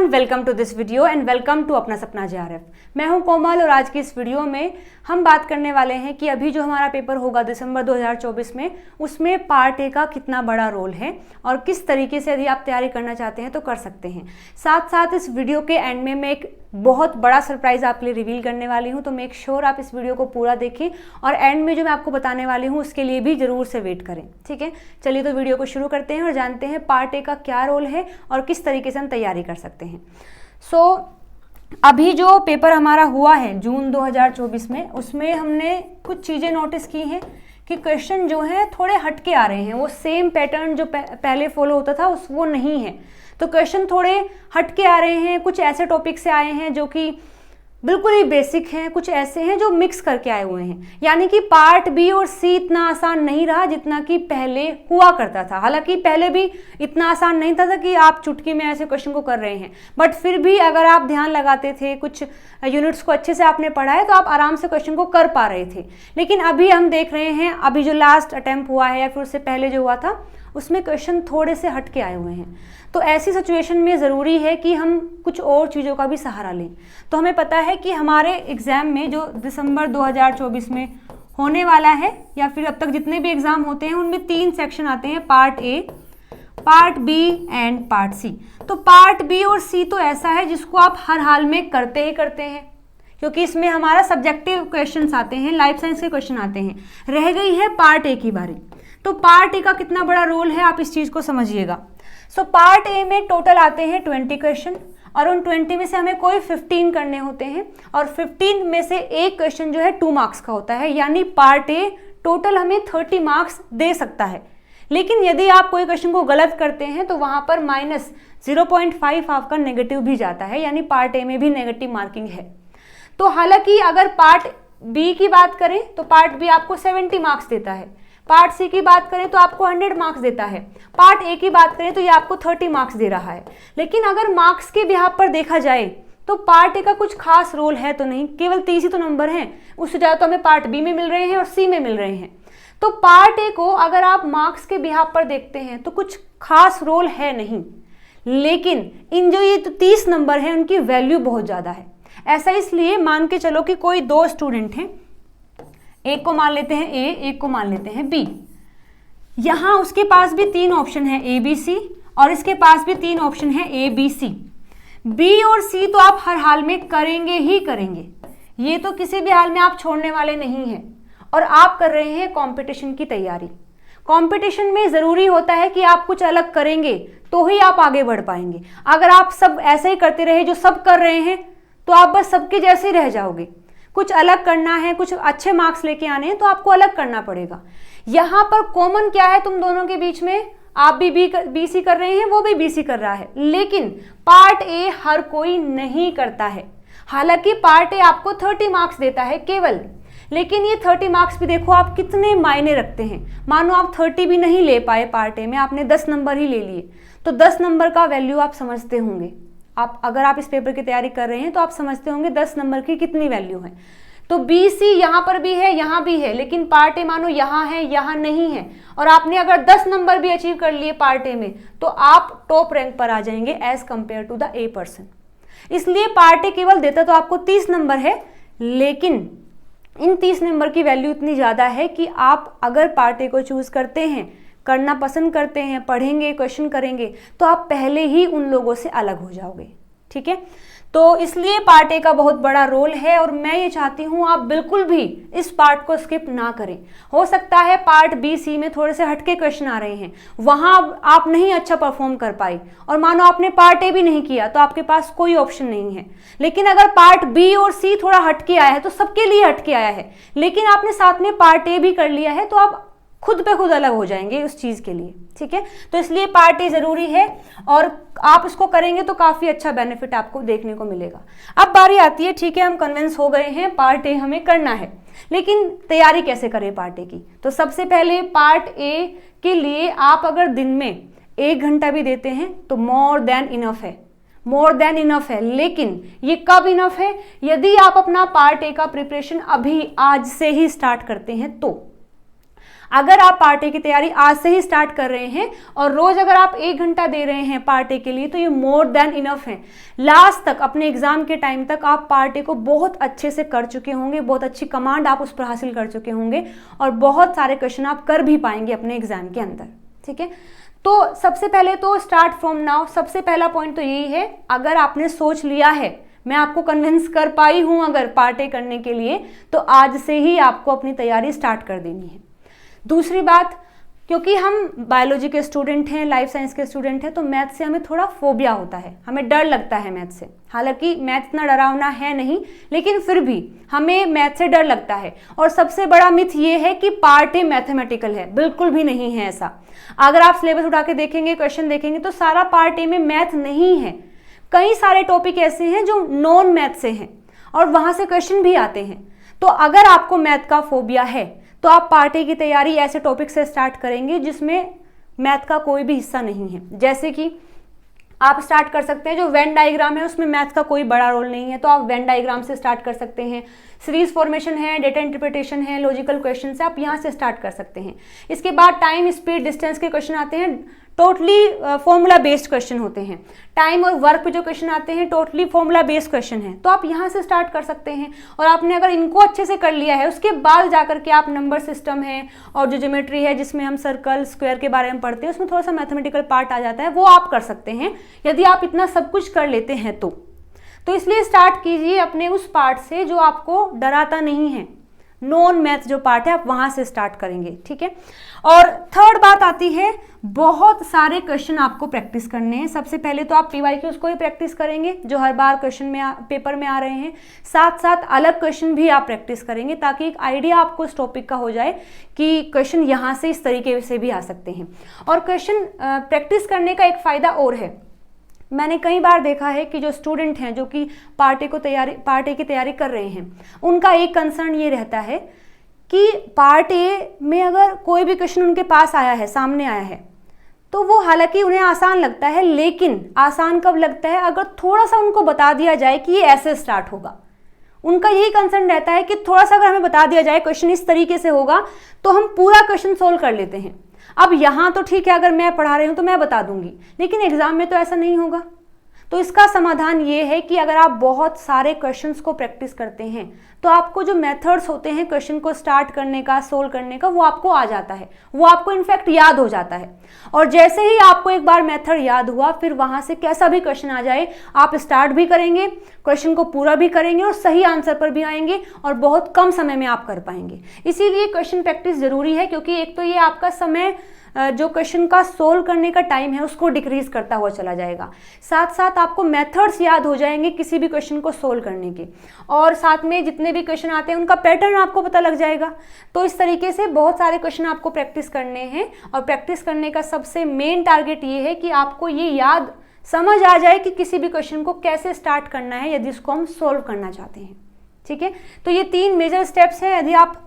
Welcome to this video and welcome to Apna Sapna JRF. मैं हूं कोमल और आज की इस वीडियो में हम बात करने वाले हैं कि अभी जो हमारा पेपर होगा दिसंबर 2024 में, उसमें पार्ट ए का कितना बड़ा रोल है और किस तरीके से यदि आप तैयारी करना चाहते हैं तो कर सकते हैं। साथ साथ इस वीडियो के एंड में मैं एक बहुत बड़ा सरप्राइज आपके लिए रिवील करने वाली हूं, तो मेक श्योर आप इस वीडियो को पूरा देखें और एंड में जो मैं आपको बताने वाली हूं उसके लिए भी जरूर से वेट करें। ठीक है, चलिए तो वीडियो को शुरू करते हैं और जानते हैं पार्ट ए का क्या रोल है और किस तरीके से हम तैयारी कर सकते हैं। अभी जो पेपर हमारा हुआ है जून 2024 में, उसमें हमने कुछ चीज़ें नोटिस की हैं कि क्वेश्चन जो है थोड़े हटके आ रहे हैं। वो सेम पैटर्न जो पहले फॉलो होता था वो नहीं है, तो क्वेश्चन थोड़े हटके आ रहे हैं। कुछ ऐसे टॉपिक से आए हैं जो कि बिल्कुल ही बेसिक हैं, कुछ ऐसे हैं जो मिक्स करके आए हुए हैं। यानी कि पार्ट बी और सी इतना आसान नहीं रहा जितना कि पहले हुआ करता था। हालांकि पहले भी इतना आसान नहीं था कि आप चुटकी में ऐसे क्वेश्चन को कर रहे हैं, बट फिर भी अगर आप ध्यान लगाते थे, कुछ यूनिट्स को अच्छे से आपने पढ़ा है, तो आप आराम से क्वेश्चन को कर पा रहे थे। लेकिन अभी हम देख रहे हैं, अभी जो लास्ट अटेम्प्ट हुआ है या फिर उससे पहले जो हुआ था, उसमें क्वेश्चन थोड़े से हट के आए हुए हैं। तो ऐसी सिचुएशन में ज़रूरी है कि हम कुछ और चीज़ों का भी सहारा लें। तो हमें पता है कि हमारे एग्ज़ाम में जो दिसंबर 2024 में होने वाला है, या फिर अब तक जितने भी एग्ज़ाम होते हैं, उनमें 3 सेक्शन आते हैं, part A, part B and part C. तो पार्ट बी और सी तो ऐसा है जिसको आप हर हाल में करते ही करते हैं, क्योंकि इसमें हमारा सब्जेक्टिव क्वेश्चंस आते हैं, लाइफ साइंस के क्वेश्चन आते हैं। रह गई है पार्ट ए की बारी। तो पार्ट ए का कितना बड़ा रोल है, आप इस चीज़ को समझिएगा। पार्ट ए में टोटल आते हैं 20 क्वेश्चन और उन 20 में से हमें कोई 15 करने होते हैं और 15 में से एक क्वेश्चन जो है 2 मार्क्स का होता है। यानी पार्ट ए टोटल हमें 30 मार्क्स दे सकता है। लेकिन यदि आप कोई क्वेश्चन को गलत करते हैं तो वहां पर -0.5 आपका नेगेटिव भी जाता है, यानी पार्ट ए में भी नेगेटिव मार्किंग है। तो हालांकि अगर पार्ट बी की बात करें तो पार्ट बी आपको 70 मार्क्स देता है, पार्ट सी की बात करें तो आपको 100 मार्क्स देता है, पार्ट ए की बात करें तो ये आपको 30 मार्क्स दे रहा है। लेकिन अगर मार्क्स के बिहाफ पर देखा जाए तो पार्ट ए का कुछ खास रोल है तो नहीं, केवल 30 ही तो नंबर हैं, उससे ज़्यादा तो हमें पार्ट बी में मिल रहे हैं और सी में मिल रहे हैं। तो पार्ट ए को अगर आप मार्क्स के बिहाफ पर देखते हैं तो कुछ खास रोल है नहीं, लेकिन इन जो ये 30 नंबर हैं उनकी वैल्यू बहुत ज़्यादा है। ऐसा इसलिए, मान के चलो कि कोई 2 स्टूडेंट हैं, एक को मान लेते हैं ए, एक को मान लेते हैं बी। यहां उसके पास भी 3 ऑप्शन है ए बी सी, और इसके पास भी 3 ऑप्शन है ए बी सी। बी और सी तो आप हर हाल में करेंगे ही करेंगे, ये तो किसी भी हाल में आप छोड़ने वाले नहीं हैं। और आप कर रहे हैं कंपटीशन की तैयारी। कंपटीशन में जरूरी होता है कि आप कुछ अलग करेंगे तो ही आप आगे बढ़ पाएंगे। अगर आप सब ऐसे ही करते रहे जो सब कर रहे हैं तो आप बस सबके जैसे ही रह जाओगे। कुछ अलग करना है, कुछ अच्छे मार्क्स लेके आने हैं तो आपको अलग करना पड़ेगा। यहाँ पर कॉमन क्या है तुम दोनों के बीच में, आप भी बी सी कर रहे हैं, वो भी बी सी कर रहा है, लेकिन पार्ट ए हर कोई नहीं करता है। हालांकि पार्ट ए आपको 30 मार्क्स देता है केवल, लेकिन ये 30 मार्क्स भी देखो आप कितने मायने रखते हैं। मानो आप 30 भी नहीं ले पाए पार्ट ए में, आपने 10 नंबर ही ले लिए, तो 10 नंबर का वैल्यू आप समझते होंगे। अगर आप इस पेपर की तैयारी कर रहे हैं तो आप समझते होंगे 10 नंबर की कितनी वैल्यू है। तो बी सी यहाँ पर भी है, यहाँ भी है, लेकिन पार्ट ए मानो यहाँ है, यहाँ नहीं है, और आपने अगर 10 नंबर भी अचीव कर लिए पार्ट ए में तो आप टॉप रैंक पर आ जाएंगे as compared to the A person. इसलिए पार्ट ए केवल देता तो आपको 30 नंबर है, लेकिन इन 30 नंबर की वैल्यू इतनी ज़्यादा है कि आप अगर पार्ट ए को चूज करते हैं, करना पसंद करते हैं, पढ़ेंगे, क्वेश्चन करेंगे, तो आप पहले ही उन लोगों से अलग हो जाओगे। ठीक है, तो इसलिए पार्ट ए का बहुत बड़ा रोल है और मैं ये चाहती हूँ आप बिल्कुल भी इस पार्ट को स्किप ना करें। हो सकता है पार्ट बी सी में थोड़े से हटके क्वेश्चन आ रहे हैं, वहां आप नहीं अच्छा परफॉर्म कर पाई, और मानो आपने पार्ट ए भी नहीं किया तो आपके पास कोई ऑप्शन नहीं है। लेकिन अगर पार्ट बी और सी थोड़ा हटके आया है तो सबके लिए हटके आया है, लेकिन आपने साथ में पार्ट ए भी कर लिया है, तो आप खुद पे खुद अलग हो जाएंगे उस चीज के लिए। ठीक है, तो इसलिए पार्ट ए जरूरी है और आप इसको करेंगे तो काफी अच्छा बेनिफिट आपको देखने को मिलेगा। अब बारी आती है, ठीक है हम कन्विंस हो गए हैं पार्ट ए हमें करना है, लेकिन तैयारी कैसे करें पार्ट ए की। तो सबसे पहले पार्ट ए के लिए आप अगर दिन में 1 घंटा भी देते हैं तो मोर देन इनफ है, मोर देन इनफ है। लेकिन ये कब इनफ है, यदि आप अपना पार्ट ए का प्रिपरेशन अभी आज से ही स्टार्ट करते हैं। तो अगर आप पार्ट ए की तैयारी आज से ही स्टार्ट कर रहे हैं और रोज अगर आप 1 घंटा दे रहे हैं पार्ट ए के लिए, तो ये मोर देन इनफ है। लास्ट तक अपने एग्जाम के टाइम तक आप पार्ट ए को बहुत अच्छे से कर चुके होंगे, बहुत अच्छी कमांड आप उस पर हासिल कर चुके होंगे और बहुत सारे क्वेश्चन आप कर भी पाएंगे अपने एग्जाम के अंदर। ठीक है, तो सबसे पहले तो स्टार्ट फ्रॉम नाउ, सबसे पहला पॉइंट तो यही है, अगर आपने सोच लिया है, मैं आपको कन्विंस कर पाई हूं अगर पार्ट ए करने के लिए, तो आज से ही आपको अपनी तैयारी स्टार्ट कर देनी है। दूसरी बात, क्योंकि हम बायोलॉजी के स्टूडेंट हैं, लाइफ साइंस के स्टूडेंट हैं, तो मैथ से हमें थोड़ा फोबिया होता है, हमें डर लगता है मैथ से। हालांकि मैथ इतना डरावना है नहीं, लेकिन फिर भी हमें मैथ से डर लगता है। और सबसे बड़ा मिथ ये है कि पार्ट ए मैथमेटिकल है, बिल्कुल भी नहीं है ऐसा। अगर आप सिलेबस उठा के देखेंगे, क्वेश्चन देखेंगे, तो सारा पार्ट ए में मैथ नहीं है। कई सारे टॉपिक ऐसे हैं जो नॉन मैथ से हैं और वहां से क्वेश्चन भी आते हैं। तो अगर आपको मैथ का फोबिया है तो आप पार्ट ए की तैयारी ऐसे टॉपिक से स्टार्ट करेंगे जिसमें मैथ का कोई भी हिस्सा नहीं है। जैसे कि आप स्टार्ट कर सकते हैं जो वेन डायग्राम है, उसमें मैथ का कोई बड़ा रोल नहीं है, तो आप वेन डायग्राम से स्टार्ट कर सकते हैं। सीरीज फॉर्मेशन है, डेटा इंटरप्रिटेशन है, लॉजिकल क्वेश्चन से आप यहाँ से स्टार्ट कर सकते हैं। इसके बाद टाइम, स्पीड, डिस्टेंस के क्वेश्चन आते हैं, टोटली फॉर्मूला बेस्ड क्वेश्चन होते हैं। टाइम और वर्क पे जो क्वेश्चन आते हैं टोटली फॉर्मूला बेस्ड क्वेश्चन है, तो आप यहाँ से स्टार्ट कर सकते हैं। और आपने अगर इनको अच्छे से कर लिया है, उसके बाद जाकर के आप नंबर सिस्टम है और जो ज्योमेट्री है जिसमें हम सर्कल, स्क्वायर के बारे में पढ़ते हैं, उसमें थोड़ा सा मैथमेटिकल पार्ट आ जाता है, वो आप कर सकते हैं यदि आप इतना सब कुछ कर लेते हैं तो इसलिए स्टार्ट कीजिए अपने उस पार्ट से जो आपको डराता नहीं है। नॉन मैथ जो पार्ट है आप वहां से स्टार्ट करेंगे। ठीक है, और थर्ड बात आती है, बहुत सारे क्वेश्चन आपको प्रैक्टिस करने हैं। सबसे पहले तो आप पीवाईक्यूज को ही प्रैक्टिस करेंगे जो हर बार क्वेश्चन में पेपर में आ रहे हैं, साथ साथ अलग क्वेश्चन भी आप प्रैक्टिस करेंगे ताकि एक आइडिया आपको इस टॉपिक का हो जाए कि क्वेश्चन यहाँ से इस तरीके से भी आ सकते हैं। और क्वेश्चन प्रैक्टिस करने का एक फायदा और है, मैंने कई बार देखा है कि जो स्टूडेंट हैं जो कि पार्ट ए की तैयारी कर रहे हैं, उनका एक कंसर्न ये रहता है कि पार्ट ए में अगर कोई भी क्वेश्चन उनके पास आया है, सामने आया है, तो वो हालांकि उन्हें आसान लगता है, लेकिन आसान कब लगता है अगर थोड़ा सा उनको बता दिया जाए कि ये ऐसे स्टार्ट होगा। उनका यही कंसर्न रहता है कि थोड़ा सा अगर हमें बता दिया जाए क्वेश्चन इस तरीके से होगा तो हम पूरा क्वेश्चन सोल्व कर लेते हैं। अब यहाँ तो ठीक है, अगर मैं पढ़ा रही हूँ तो मैं बता दूंगी, लेकिन एग्जाम में तो ऐसा नहीं होगा। तो इसका समाधान ये है कि अगर आप बहुत सारे क्वेश्चंस को प्रैक्टिस करते हैं तो आपको जो मेथड्स होते हैं क्वेश्चन को स्टार्ट करने का, सोल्व करने का, वो आपको आ जाता है, वो आपको इनफैक्ट याद हो जाता है। और जैसे ही आपको एक बार मेथड याद हुआ, फिर वहां से कैसा भी क्वेश्चन आ जाए आप स्टार्ट भी करेंगे, क्वेश्चन को पूरा भी करेंगे और सही आंसर पर भी आएंगे और बहुत कम समय में आप कर पाएंगे। इसीलिए क्वेश्चन प्रैक्टिस जरूरी है, क्योंकि एक तो ये आपका समय जो क्वेश्चन का सोल्व करने का टाइम है उसको डिक्रीज करता हुआ चला जाएगा, साथ साथ आपको मेथड्स याद हो जाएंगे किसी भी क्वेश्चन को सोल्व करने के, और साथ में जितने भी क्वेश्चन आते हैं उनका पैटर्न आपको पता लग जाएगा। तो इस तरीके से बहुत सारे क्वेश्चन आपको प्रैक्टिस करने हैं, और प्रैक्टिस करने का सबसे मेन टारगेट ये है कि आपको ये याद समझ आ जाए कि किसी भी क्वेश्चन को कैसे स्टार्ट करना है यदि उसको हम सोल्व करना चाहते हैं। ठीक है, तो ये 3 मेजर स्टेप्स हैं। यदि आप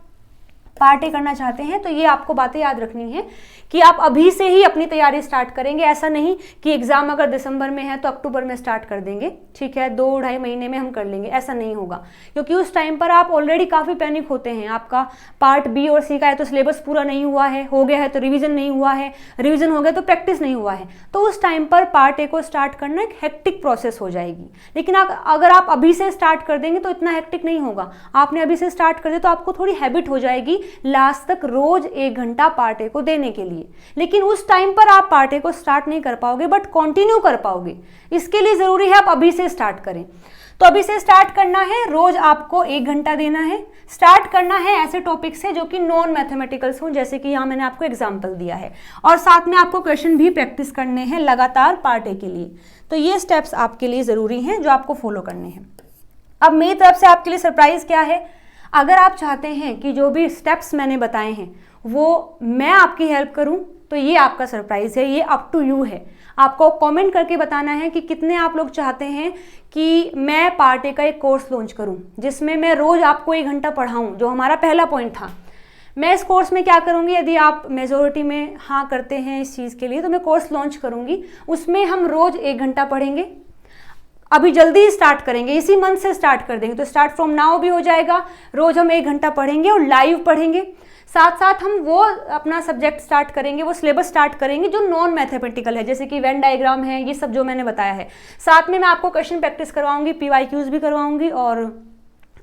पार्ट ए करना चाहते हैं तो ये आपको बातें याद रखनी है कि आप अभी से ही अपनी तैयारी स्टार्ट करेंगे। ऐसा नहीं कि एग्जाम अगर दिसंबर में है तो अक्टूबर में स्टार्ट कर देंगे, ठीक है 2-2.5 महीने में हम कर लेंगे, ऐसा नहीं होगा, क्योंकि उस टाइम पर आप ऑलरेडी काफ़ी पैनिक होते हैं। आपका पार्ट बी और सी का है तो सिलेबस पूरा नहीं हुआ है, हो गया है तो रिविजन नहीं हुआ है, रिविजन हो गया तो प्रैक्टिस नहीं हुआ है, तो उस टाइम पर पार्ट ए को स्टार्ट करना एक हेक्टिक प्रोसेस हो जाएगी। लेकिन अगर आप अभी से स्टार्ट कर देंगे तो इतना हेक्टिक नहीं होगा। आपने अभी से स्टार्ट कर दिया तो आपको थोड़ी हैबिट हो जाएगी लास्ट तक रोज 1 घंटा पार्ट ए को देने के लिए। लेकिन उस टाइम पर आप पार्ट ए को स्टार्ट नहीं कर पाओगे, बट कंटिन्यू कर पाओगे। इसके लिए जरूरी है आप अभी से स्टार्ट करें। तो अभी से स्टार्ट करना है, रोज आपको 1 घंटा देना है। स्टार्ट करना है ऐसे टॉपिक से जो कि नॉन मैथमेटिकल्स हों, जैसे कि यहाँ मैंने आपको एग्जाम्पल दिया है, और साथ में आपको क्वेश्चन भी प्रैक्टिस करने हैं लगातार पार्ट ए के लिए। तो ये स्टेप्स आपके लिए जरूरी हैं जो आपको फॉलो करने हैं। अब मेरी तरफ से आपके लिए सरप्राइज क्या है, अगर आप चाहते हैं कि जो भी स्टेप्स मैंने बताए हैं वो मैं आपकी हेल्प करूं, तो ये आपका सरप्राइज है, ये अप टू यू है। आपको कमेंट करके बताना है कि कितने आप लोग चाहते हैं कि मैं पार्ट ए का एक कोर्स लॉन्च करूं जिसमें मैं रोज आपको 1 घंटा पढ़ाऊं, जो हमारा पहला पॉइंट था। मैं इस कोर्स में क्या करूंगी, यदि आप मेजोरिटी में हाँ करते हैं इस चीज़ के लिए, तो मैं कोर्स लॉन्च करूंगी। उसमें हम रोज 1 घंटा पढ़ेंगे। अभी जल्दी ही स्टार्ट करेंगे, इसी मंथ से स्टार्ट कर देंगे, तो स्टार्ट फ्रॉम नाउ भी हो जाएगा। रोज हम 1 घंटा पढ़ेंगे और लाइव पढ़ेंगे। साथ साथ हम वो अपना सब्जेक्ट स्टार्ट करेंगे, वो सिलेबस स्टार्ट करेंगे जो नॉन मैथमेटिकल है, जैसे कि वेन डायग्राम है, ये सब जो मैंने बताया है। साथ में मैं आपको क्वेश्चन प्रैक्टिस करवाऊंगी, PYQs भी करवाऊंगी और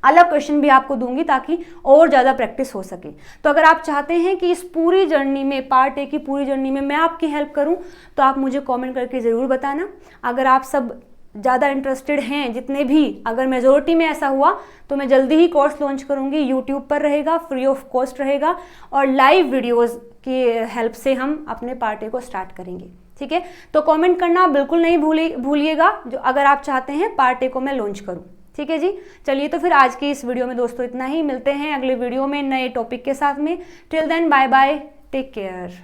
अलग क्वेश्चन भी आपको दूंगी ताकि और ज़्यादा प्रैक्टिस हो सके। तो अगर आप चाहते हैं कि इस पूरी जर्नी में, पार्ट 1 की पूरी जर्नी में मैं आपकी हेल्प करूं, तो आप मुझे कमेंट करके ज़रूर बताना। अगर आप सब ज़्यादा इंटरेस्टेड हैं, जितने भी, अगर मेजोरिटी में ऐसा हुआ तो मैं जल्दी ही कोर्स लॉन्च करूंगी। यूट्यूब पर रहेगा, फ्री ऑफ कॉस्ट रहेगा और लाइव वीडियोज़ की हेल्प से हम अपने पार्ट 1 को स्टार्ट करेंगे। ठीक है, तो कमेंट करना बिल्कुल नहीं भूलिएगा जो अगर आप चाहते हैं पार्ट 1 को मैं लॉन्च करूं। ठीक है जी, चलिए तो फिर आज की इस वीडियो में दोस्तों इतना ही। मिलते हैं अगले वीडियो में नए टॉपिक के साथ में। Till then bye bye, take care.